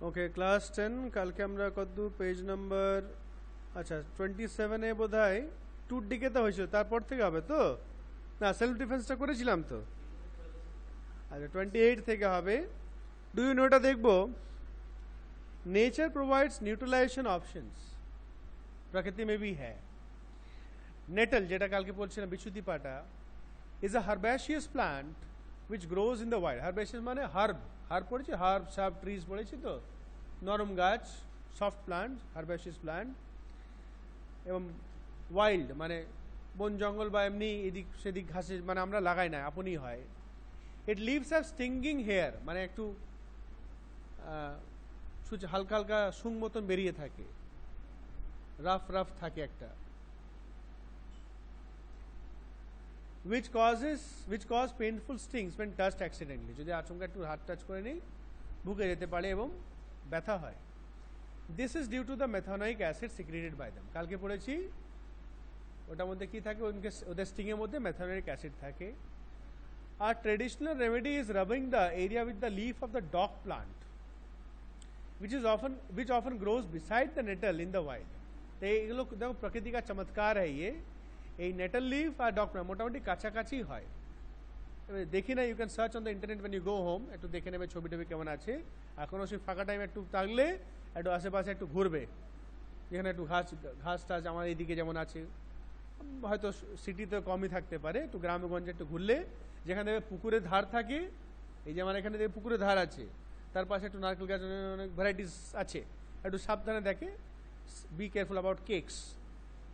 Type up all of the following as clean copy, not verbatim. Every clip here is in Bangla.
ओके क्लास 10 কালকে আমরা কত পেজ নাম্বার আচ্ছা 27 এ বোধহয় টুর দিকে তো হয়েছিল তারপর থেকে হবে তো না সেলফ ডিফেন্সটা করেছিলাম তো আচ্ছা 28 থেকে হবে ডু ইউ নোটা দেখবো नेचर प्रोवाइड्स न्यूट्रलाइजेशन ऑप्शंस प्रकृति में भी है नेटल যেটা কালকে বলছিলাম বিচ্যুতি পাতা is a herbaceous plant which grows in the wild herbaceous মানে হার্ব পড়েছে হার্ব সাব ট্রিজ পড়েছে তো নরম গাছ সফট প্লান্ট হার্বাসিয়াস প্লান্ট এবং ওয়াইল্ড মানে বন জঙ্গল বা এমনি এদিক সেদিক ঘাসে মানে আমরা লাগাই না আপনি হয় ইট লিভস হ্যাভ স্টিঙ্গিং হেয়ার মানে একটু হালকা হালকা শুং মতন বেরিয়ে থাকে রাফ থাকে একটা which cause painful stings when touched accidentally যদি আচমকা একটু হাত টাচ করে নেই ভুগে যেতে পারে এবং ব্যথা হয় this is due to the methanoic acid secreted by them কালকে পড়েছি ওটার মধ্যে কি থাকে ওদের স্টিং এর মধ্যে methanoic acid থাকে our traditional remedy is rubbing the area with the leaf of the dock plant which often grows beside the nettle in the wild तो এগুলো দেখো প্রকৃতি का चमत्कार है ये এই নেটাল লিফ আর ডক প্লান্ট মোটামুটি কাছাকাছি হয় দেখি না you can search on the internet when you go home একটু দেখে নেবে ছবি টবি কেমন আছে এখনও সেই ফাঁকা টাইম একটু থাকলে একটু আশেপাশে একটু ঘুরবে যেখানে একটু ঘাস টাস আমার এইদিকে যেমন আছে হয়তো সিটিতে কমই থাকতে পারে একটু গ্রামগঞ্জে একটু ঘুরলে যেখানে পুকুরের ধার থাকে এই যে আমার এখানে দেখে পুকুরের ধার আছে তার পাশে একটু নারকেল গাছ অনেক ভ্যারাইটিস আছে একটু সাবধানে দেখে বি কেয়ারফুল অ্যাবাউট কেকস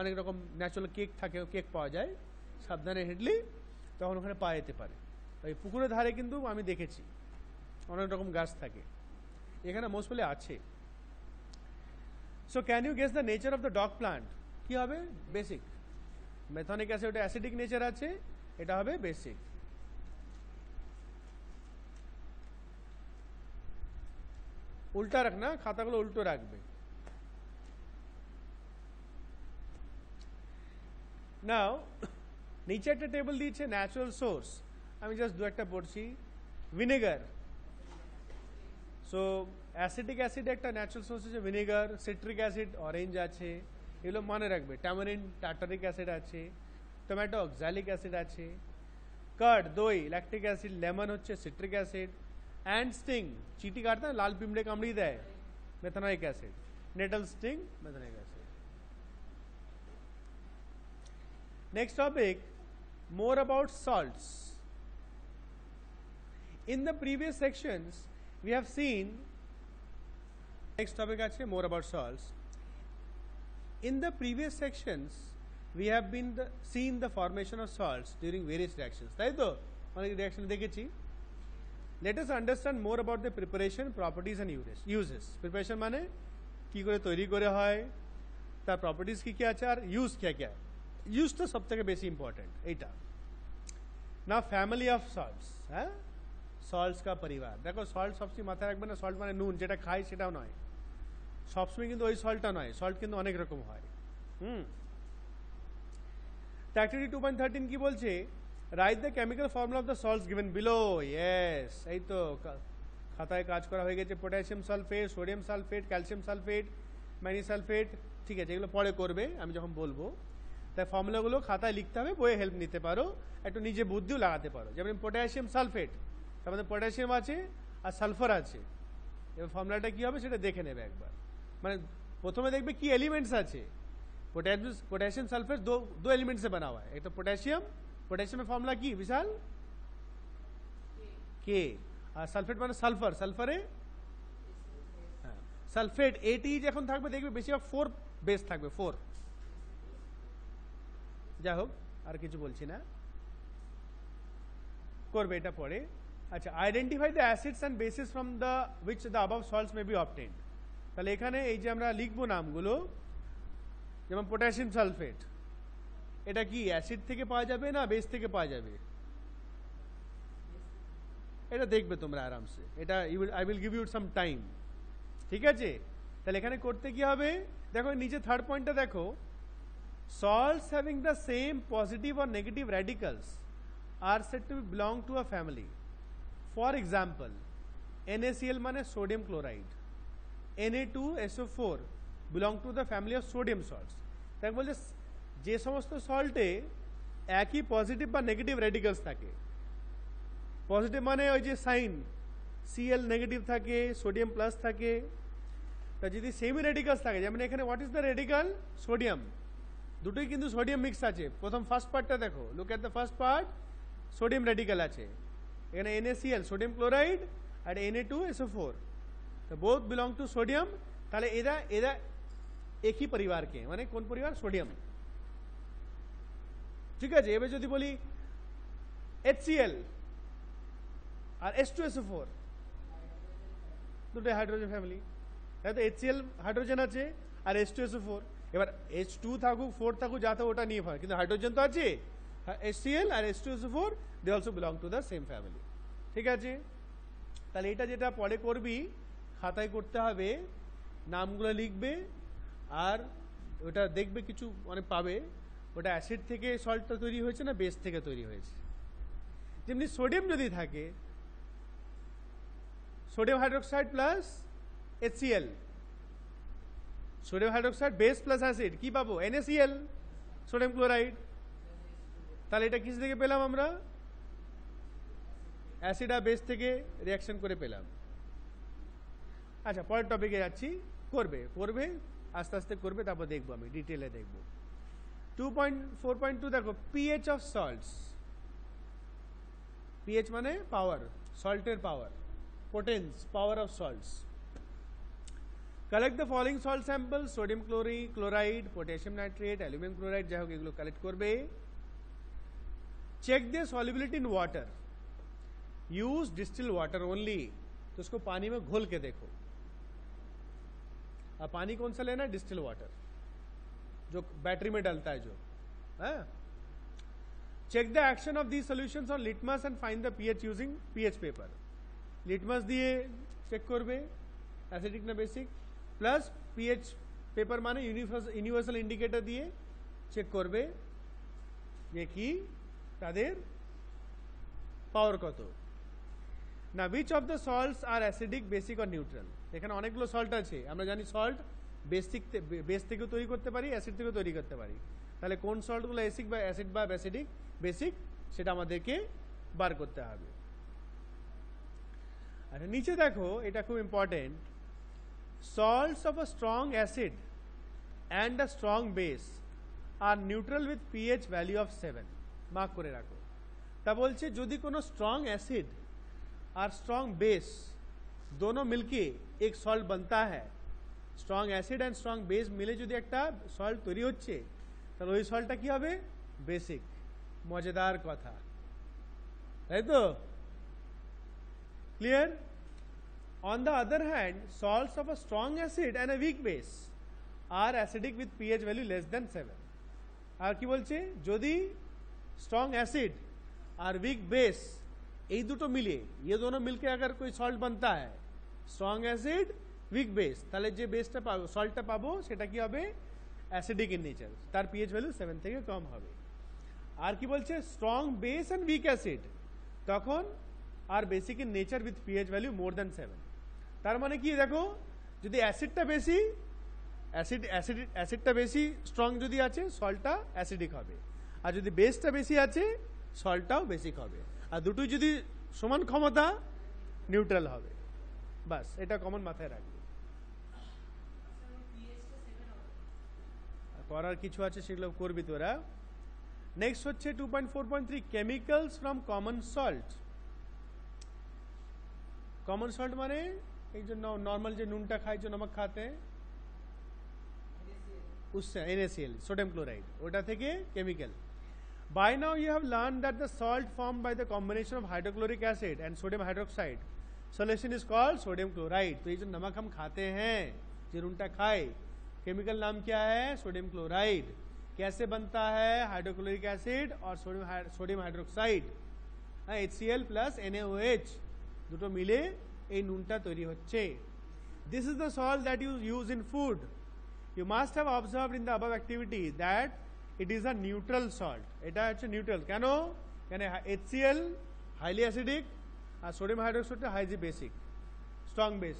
অনেক রকম ন্যাচারাল কেক থাকে কেক পাওয়া যায় সাবধানে হেঁটলে তখন ওখানে পাওয়া যেতে পারে ওই পুকুরের ধারে কিন্তু আমি দেখেছি অনেক রকম গাছ থাকে এখানে মোস্টলি আছে so can you guess the nature of the dock plant কি হবে বেসিক মেথনিক অ্যাসিড ওটা অ্যাসিডিক নেচার আছে এটা হবে বেসিক উল্টা রাখনা খাতাগুলো উল্টো রাখবে নাও নিচে একটা টেবিল দিয়েছে ন্যাচারাল সোর্স আমি জাস্ট দু একটা পড়ছি ভিনেগার সো অ্যাসিটিক অ্যাসিড একটা ন্যাচারাল সোর্স আছে ভিনেগার সিট্রিক অ্যাসিড অরেঞ্জ আছে এগুলো মনে রাখবে ট্যামারিন টার্টারিক অ্যাসিড আছে টমেটো অক্সালিক অ্যাসিড আছে কার্ড দই ল্যাকটিক অ্যাসিড লেমন হচ্ছে সিট্রিক অ্যাসিড অ্যান্ড স্টিং চিটি কাটতে লাল পিঁমড়ে কামড়ি দেয় methanoic acid nettle sting methanoic acid Next topic, more about salts. In the previous sections, we have seen, next topic actually more about salts. In the previous sections, we have seen the formation of salts during various reactions. তাই তো অনেক reaction দেখেছি. Let us understand more about the preparation, properties and uses. Preparation মানে কি করে তৈরি করে হয়, তার properties কি কি আছে আর use क्या यूज तो सब থেকে বেশি ইম্পর্টেন্ট এইটা না ফ্যামিলি অফ সল্টস হ্যাঁ সল্টস का परिवार দেখো সল্ট সবসময় মাথায় রাখবে না সল্ট মানে নুন যেটা খাই সেটাও নয় সবসময় কিন্তু ওই সল্টটা নয় সল্ট কিন্তু অনেক রকম হয় অ্যাক্টিভিটি 2.13 কি বলছে write the chemical formula of the salts given below yes এই তো খাতায় কাজ করা হয়ে গেছে potassium sulphate sodium sulphate calcium sulphate magnesium sulphate ঠিক আছে এগুলো পরে করবে আমি যখন বলবো তাই ফর্মুলাগুলো খাতায় লিখতে হবে বইয়ে হেল্প নিতে পারো একটু নিজে বুদ্ধিও লাগাতে পারো যেমন পটাশিয়াম সালফেট তার মধ্যে পটাশিয়াম আছে আর সালফার আছে এবার ফর্মুলাটা কী হবে সেটা দেখে নেবে একবার মানে প্রথমে দেখবে কি এলিমেন্টস আছে पोटेशियम सल्फेट दो एलिमेंट से बना हुआ है एक तो पोटेशियम में फॉर्मूला की विशाल के और सल्फेट माने सल्फर सल्फारे सल्फेट एटी যখন থাকবে দেখবে বেশিরভাগ 4 বেস থাকবে 4 যাই হোক আর কিছু বলছি না করবে এটা পরে আচ্ছা identify the acids and bases from the which the above salts may be obtained তাহলে এখানে এই যে আমরা লিখবো নামগুলো যেমন পটাশিয়াম সালফেট এটা কি অ্যাসিড থেকে পাওয়া যাবে না বেস থেকে পাওয়া যাবে এটা দেখবে তোমরা আরামসে এটা I will give you some time ঠিক আছে তাহলে এখানে করতে কি হবে দেখো নিচে থার্ড পয়েন্টটা দেখো salts having the same positive or negative radicals are said to belong to a family for example NaCl মানে sodium chloride Na2SO4 belong to the family of sodium salts. তাই বলছে যে সমস্ত সল্টে একই পজিটিভ বা নেগেটিভ রেডিক্যালস থাকে, পজিটিভ মানে ওই যে সাইন Cl নেগেটিভ থাকে, সোডিয়াম প্লাস থাকে, তা যদি সেমি রেডিক্যালস থাকে, যেমন এখানে what is the radical? Sodium, দুটোই কিন্তু সোডিয়াম মিক্স আছে। প্রথম ফার্স্ট পার্টটা দেখো, look at the first part, sodium radical আছে, এখানে NaCl সোডিয়াম ক্লোরাইড আর Na2SO4, তো বোথ বিলং টু সোডিয়াম। তাহলে এরা এরা একই পরিবারকে, মানে কোন পরিবার? সোডিয়াম, ঠিক আছে। এবার যদি বলি HCl আর H2SO4, দুটো হাইড্রোজেন ফ্যামিলি, তাই তো HCl হাইড্রোজেন আছে আর H2SO4, এবার H2 থাকুক 4 থাকুক যা থাকুক ওটা নিয়ে হয়, কিন্তু হাইড্রোজেন তো আছে। HCl আর H2SO4 they also belong to the same family, ঠিক আছে। তাহলে এটা যেটা পরে করবি খাতায় করতে হবে, নামগুলো লিখবে আর ওটা দেখবে কিছু মানে পাবে, ওটা অ্যাসিড থেকে সল্টটা তৈরি হয়েছে না বেস থেকে তৈরি হয়েছে। যেমনি সোডিয়াম যদি থাকে, sodium hydroxide plus HCl, sodium hydroxide base plus acid, কি পাবো? NaCl sodium chloride. তাহলে এটা কিস থেকে পেলাম আমরা? অ্যাসিড আর বেস থেকে রিয়াকশন করে পেলাম। আচ্ছা, পরের টপিকে যাচ্ছি। করবে করবে আস্তে আস্তে করবে, তারপর দেখবো, আমি ডিটেলে দেখবো। 2.4.2 দেখো, পিএইচ অফ সল্টস। পিএইচ মানে পাওয়ার, সল্টের power, potence, power of salts. Collect the following salt sample, sodium chloride, potassium nitrate, aluminium chloride, যাই হোক এগুলো কালেক্ট করবে। Check the solubility in water, use distil water only, तो उसको पानी में घोल के देखो। अब पानी कौन सा लेना है? डिस्टिल वाटर, जो बैटरी में डलता है जो है। Check the action of these solutions on litmus and find the pH using pH paper. Litmus दिए चेक करबे অ্যাসিডিক না বেসিক, প্লাস পিএইচ পেপার মানে ইউনিভার্সাল ইন্ডিকেটর দিয়ে চেক করবে যে কি তাদের পাওয়ার কত। না which of the salts are acidic, basic or neutral? এখানে অনেকগুলো সল্ট আছে, আমরা জানি সল্ট বেস থেকেও তৈরি করতে পারি, অ্যাসিড থেকেও তৈরি করতে পারি। তাহলে কোন সল্টগুলো অ্যাসিড বা অ্যাসিড বা অ্যাসিডিক, বেসিক, সেটা আমাদেরকে বার করতে হবে। আচ্ছা, নিচে দেখো, এটা খুব important. Salts of a strong acid and a strong base আর neutral with pH value of 7, mark করে রাখো। তা বলছে যদি কোনো স্ট্রং एसिड और स्ट्रॉन्ग बेस दोनों मिलके एक सॉल्ट बनता है, strong acid and strong base मिले যদি একটা সল্ট তৈরি হচ্ছে, তাহলে ওই সল্টটা কি হবে? বেসিক। মজাদার কথা, তাই তো? Clear? On the other hand, salts of a strong acid and a weak base are acidic with pH value less than 7। আর কি বলছে? যদি स्ट्रॉन्ग एसिड और वीक बेस এই দুটো মিলে, ये दोनों मिलके अगर कोई सॉल्ट बनता है, स्ट्रॉन्ग एसिड वीक बेस, তাহলে যে বেসটা পাবো, সল্টটা পাবো, সেটা কি হবে? অ্যাসিডিক ইন নেচার, তার পিএইচ ভ্যালু 7 থেকে কম হবে। আর কি বলছে? Strong base and weak acid, তখন আর basic in nature with pH value more than 7। তার মানে কি দেখো, যদি অ্যাসিডটা বেশি, অ্যাসিডটা বেশি স্ট্রং যদি আছে, সল্টটা অ্যাসিডিক হবে, আর যদি বেসটা বেশি আছে, সল্টটাও বেসিক হবে, আর দুটোই যদি সমান ক্ষমতা, নিউট্রাল হবে। বাস, এটা কমন মাথায় রাখবে। করার কিছু আছে সেগুলো করবি তোরা। নেক্সট হচ্ছে 2.4.3 chemicals from common salt. Common salt माने एक जो नॉर्मल जो नूनटा खाए, जो नमक खाते हैं, उससे NaCl सोडियम क्लोराइड, ওটা থেকে chemical. By now you have learned that the salt formed by the combination of hydrochloric acid and sodium hydroxide solution is called sodium chloride। तो ये जो नमक हम खाते हैं, जो नूनटा खाए, केमिकल नाम क्या है? Sodium chloride. कैसे बनता है? हाइड्रोक्लोरिक एसिड और sodium hydroxide, HCl plus NaOH দুটো মিলে এই নুনটা তৈরি হচ্ছে। This is the salt that you use in food. You must have observed in the above activity that it is a neutral salt. এটা হচ্ছে নিউট্রাল। কেন? কেন HCl হাইলি অ্যাসিডিক আর সোডিয়াম হাইড্রোক্সাইডটা highly basic, strong base.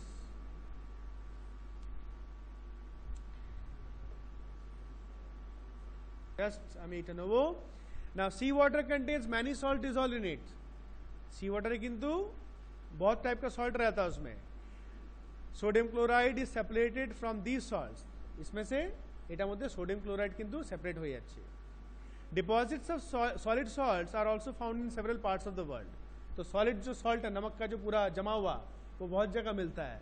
just আমি এটা নেব। Now sea water contains many salt dissolved in it. sea water में किंतु बहुत टाइप का सॉल्ट रहता है उसमें। Sodium chloride is separated from these salts, इसमें से एटार मध्य सोडियम क्लोराइड किंतु सेपरेट हो जाच्छे। Deposits of solid salts are also found in several parts of the world. तो सॉलिड जो सॉल्ट है, नमक का जो पूरा जमा हुआ, वो बहुत जगह मिलता है।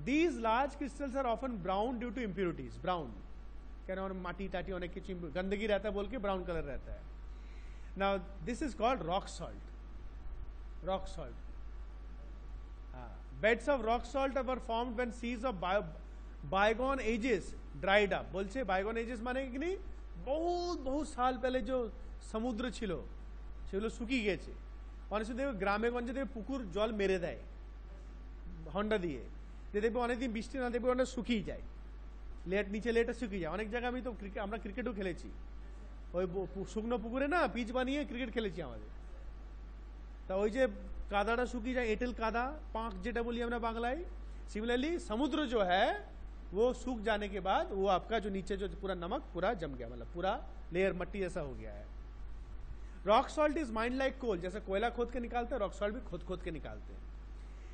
These large crystals are often brown due to impurities. Brown क्या माटी टाटी अनेक किसी गंदगी रहता है बोल के ब्राउन कलर रहता है। Now this is called rock salt. Rock salt, beds of rock salt were formed when seas of bygone ages dried up. बोलছে बायगॉन एजेस মানে কি बहुत बहुत साल पहले जो समुद्र छिलो সেগুলো শুকিয়ে গেছে। অনেক সময় দেখবে গ্রামে গঞ্জে দেখবে পুকুর জল মেরে দেয় হন্ডা দিয়ে, যে দেখবে অনেকদিন বৃষ্টি না দেখবে ওটা শুকিয়ে যায়, লেট নিচে লেটে শুকিয়ে যায়। অনেক জায়গায় আমি তো আমরা ক্রিকেটও খেলেছি, ওই শুকনো পুকুরে না পিচ বানিয়ে ক্রিকেট খেলেছি আমাদের। তা ওই যে কাদাটা শুকিয়ে যায়, एंटेल कादा पांक जेटा बोली हमरा बांग्लाई। सिमिलरली समुद्र जो है वो सूख जाने के बाद वो आपका जो नीचे जो पूरा नमक पूरा जम गया, मतलब पूरा लेयर मट्टी जैसा हो गया है। Rock salt is mined like coal, जैसे कोयला खोद के निकालते हैं, रॉक सॉल्ट भी खोद खोद के निकालते हैं।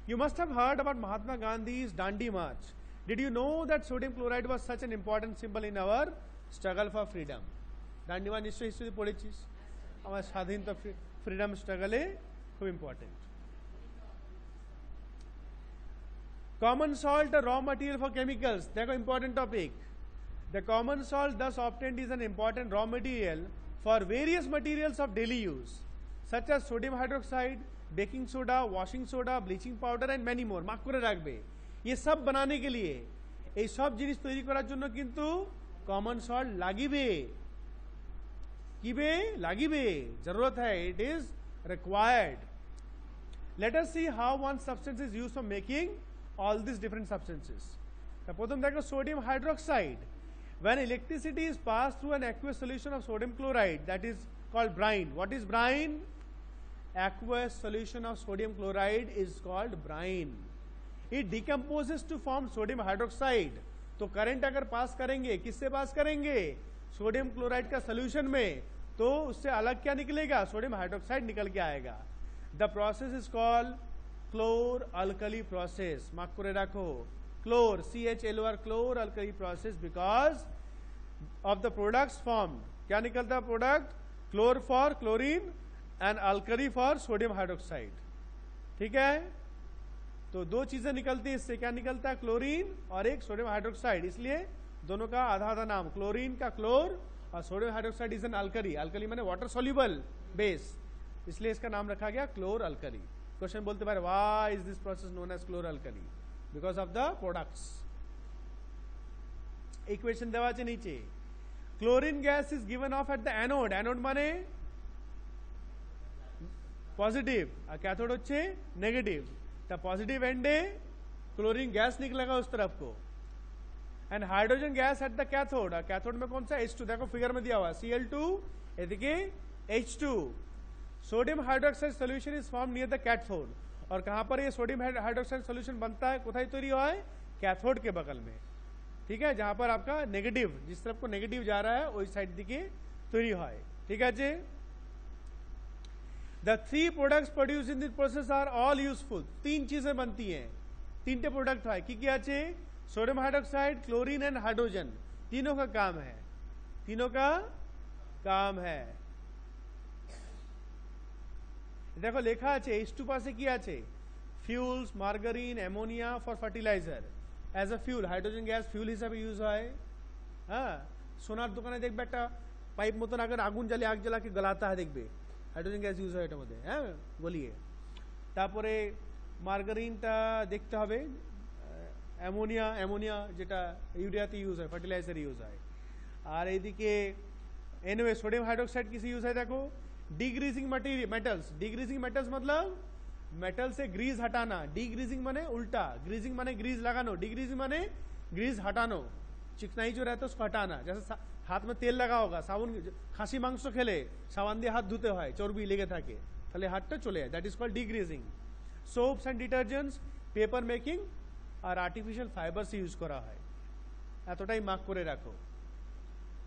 You must have heard about Mahatma Gandhi's Dandi march. Did you know that sodium chloride was such an important symbol in our struggle for freedom? Dandi march निश्चय हिस्ट्री पढ़ेছিস, আমার স্বাধীনতা फ्रीडम स्ट्रगले खूब important. Common salt raw material for chemicals, देखो important topic. The common salt thus obtained is an important raw material for various materials of daily use such as sodium hydroxide, baking soda, washing soda, bleaching powder and many more। Mark करे রাখবে, ये सब बनाने के लिए এই সব জিনিস তৈরি করার জন্য কিন্তু কমন সল্ট লাগিবে। কিবে লাগিবে, জরুরত है, it is required। Let us see how one substance is used for making all these different substances। तो प्रथम देखो sodium hydroxide. When electricity is passed through an aqueous solution of sodium chloride, that is called brine। What is brine? Aqueous solution of sodium chloride is called brine। It decomposes to form sodium hydroxide। तो करंट अगर पास करेंगे, किससे पास करेंगे? सोडियम क्लोराइड का सोल्यूशन में, तो उससे अलग क्या निकलेगा? सोडियम हाइड्रोक्साइड निकल के आएगा। The process is called क्लोर alkali process. Mark करे रखो, क्लोर CHLOR क्लोर alkali process, because of the products form. क्या निकलता है product? क्लोर for chlorine and alkali for sodium hydroxide. ठीक है, तो दो चीजें निकलती है इससे। क्या निकलता है? क्लोरीन और एक सोडियम हाइड्रोक्साइड। इसलिए दोनों का आधा आधा नाम, क्लोरीन का क्लोर और sodium hydroxide is an alkali. Alkali माने वाटर सोल्यूबल बेस, इसलिए इसका नाम रखा गया क्लोर अल्कली। क्वेश्चन बोलते बारे, why is this process known as chlor alkali? Because of the products. Equation देवा আছে नीचे। Chlorine gas is given off at the anode. Anode माने पॉजिटिव और कैथोड होच्छे नेगेटिव। ता पॉजिटिव एंडे क्लोरीन गैस निकलेगा उस तरफ को, and hydrogen gas at the cathode. और कैथोड में कौन सा? H2। देखो फिगर में दिया हुआ Cl2 एदिके H2। Sodium hydroxide solution is form near the cathode. और कहां पर ये सोडियम हाइड्रोक्साइड सोल्यूशन बनता है? कोথায় तैयारी हुआ है? कैथोड के बगल में। ठीक है, जहां पर आपका नेगेटिव, जिस तरफ को नेगेटिव जा रहा है वही साइड दिखे तैयारी हुआ है। ठीक है जी। The three products produce in this process are all useful. तीन चीजें बनती हैं, तीनटे प्रोडक्ट है। की আছে? Sodium hydroxide, chlorine and hydrogen. तीनों का काम है, तीनों का काम है। देखो लेखा আছে H2 पासे की আছে? Fuels, margarine, ammonia for fertiliser. As a fuel hydrogen gas fuel हिसाब यूज है। हाँ, सोनार दुकाने देखबे একটা पाइप मतन आगे आगुन জ্বালিয়ে आग জ্বালা के गलाता है, देखबे हाइड्रोजन गैस यूज হয় এটার মধ্যে। হ্যাঁ, বলিয়ে তারপরে মার্গারিনটা দেখতে হবে, অ্যামোনিয়া, অ্যামোনিয়া যেটা ইউরিয়াতে ইউজ হয়, ফার্টিলাইজার ইউজ হয়। আর এইদিকে এনিওয়ে সোডিয়াম হাইড্রোক্সাইড किसी यूज है? देखो डिग्रीजिंग मटेरियल मेटल्स। डिग्रीजिंग मेटल्स मतलब मेटल से ग्रीज हटाना। डिग्रीजिंग माने उल्टा, ग्रीजिंग माने ग्रीज लगानो, डिग्रीजिंग माने ग्रीज हटानो। चिकनाई जो रहता है उसको हटाना। जैसे हाथ में तेल लगा होगा, साबुन, खासी मांस खेले साबान दिए हाथ धुते हैं, चर्बी लेगे থাকে, তাহলে হাতটা চলে যায়। That is called degreasing. Soaps and detergents, paper making और आर्टिफिशियल फाइबर से यूज करा है। এতটাই মার্ক করে রাখো।